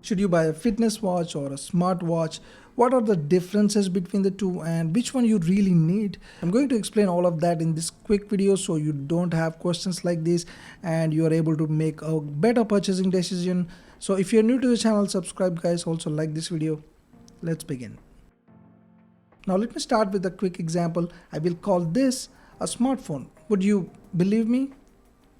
Should you buy a fitness watch or a smart watch? What are the differences between the two and which one you really need? I'm going to explain all of that in this quick video so you don't have questions like this and you are able to make a better purchasing decision. So if you're new to the channel, subscribe guys, also like this video. Let's begin. Now let me start with a quick example. I will call this a smartphone. Would you believe me?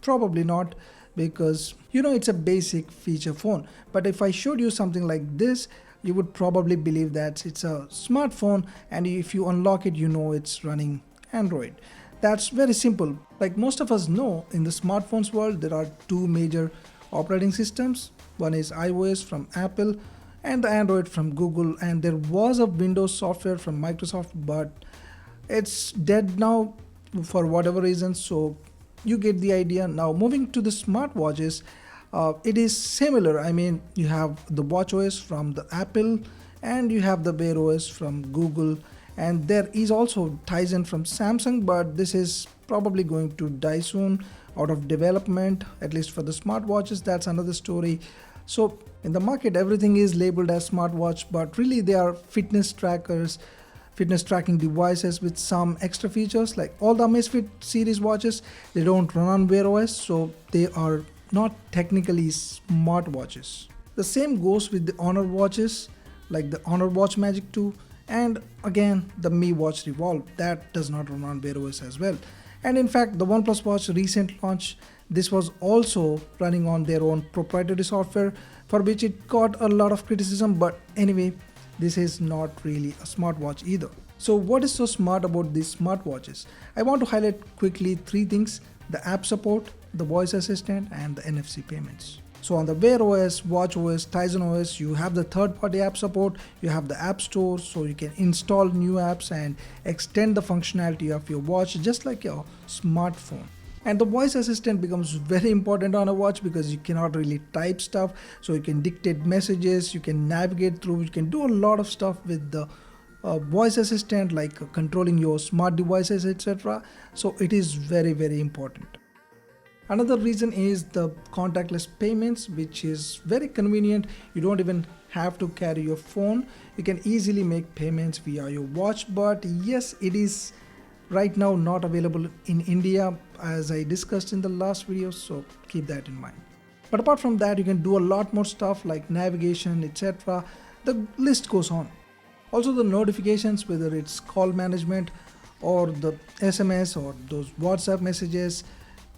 Probably not, because it's a basic feature phone. But if I showed you something like this, you would probably believe that it's a smartphone, and if you unlock it, it's running Android. That's very simple. Like most of us know, in the smartphones world there are two major operating systems. One is iOS from Apple and the Android from Google, and there was a Windows software from Microsoft, but it's dead now for whatever reason. So you get the idea. Now moving to the smartwatches, it is similar. I mean, you have the WatchOS from the Apple and you have the Wear OS from Google, and there is also Tizen from Samsung, but this is probably going to die soon out of development, at least for the smartwatches. That's another story. So in the market everything is labeled as smartwatch, but really they are fitness trackers, fitness tracking devices with some extra features. Like all the Amazfit series watches, they don't run on Wear OS, so they are not technically smartwatches. The same goes with the Honor watches, like the Honor Watch Magic 2, and again the Mi Watch Revolve, that does not run on Wear OS as well. And in fact the OnePlus Watch recent launch, this was also running on their own proprietary software, for which it got a lot of criticism, but anyway, this is not really a smartwatch either. So what is so smart about these smartwatches? I want to highlight quickly three things: the app support, the voice assistant, and the NFC payments. So on the Wear OS, WatchOS, Tizen OS, you have the third-party app support, you have the App Store, so you can install new apps and extend the functionality of your watch just like your smartphone. And the voice assistant becomes very important on a watch because you cannot really type stuff, so you can dictate messages, you can navigate through, you can do a lot of stuff with the voice assistant, like controlling your smart devices, etc. So it is very important. Another reason is the contactless payments, which is very convenient. You don't even have to carry your phone. You can easily make payments via your watch. But yes, it is right now not available in India, as I discussed in the last video, so keep that in mind. But apart from that, you can do a lot more stuff like navigation, etc. The list goes on. Also the notifications, whether it's call management or the SMS or those WhatsApp messages,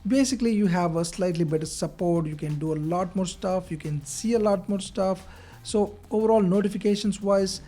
basically you have a slightly better support. You can do a lot more stuff, you can see a lot more stuff. So overall, notifications wise,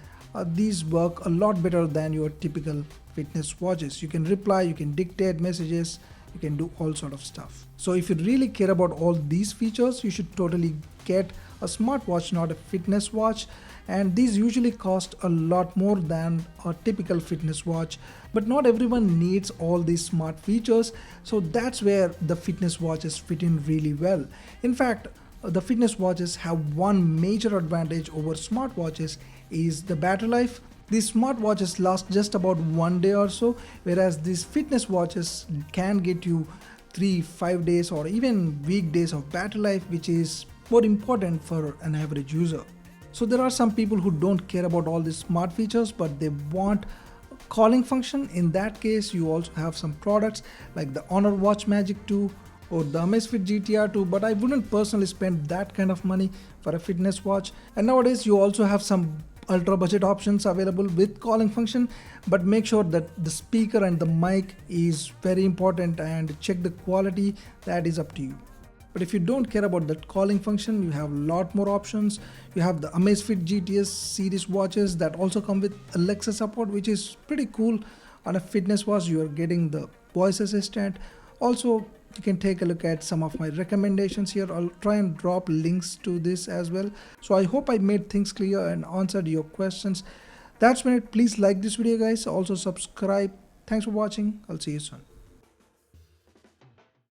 these work a lot better than your typical fitness watches. You can reply, you can dictate messages, you can do all sort of stuff. So if you really care about all these features, you should totally get a smartwatch, not a fitness watch. And these usually cost a lot more than a typical fitness watch, but not everyone needs all these smart features, so that's where the fitness watches fit in really well. In fact, the fitness watches have one major advantage over smartwatches, is the battery life. These smartwatches last just about 1 day or so, whereas these fitness watches can get you 3-5 days or even weekdays of battery life, which is more important for an average user. So there are some people who don't care about all these smart features, but they want calling function. In that case, you also have some products like the Honor Watch Magic 2 or the Amazfit GTR 2, but I wouldn't personally spend that kind of money for a fitness watch. And nowadays you also have some ultra budget options available with calling function, but make sure that the speaker and the mic is very important, and check the quality. That is up to you. But if you don't care about that calling function, you have a lot more options. You have the Amazfit GTS series watches that also come with Alexa support, which is pretty cool. On a fitness watch, you are getting the voice assistant. Also, you can take a look at some of my recommendations here. I'll try and drop links to this as well. So I hope I made things clear and answered your questions. That's been it. Please like this video guys. Also subscribe. Thanks for watching. I'll see you soon.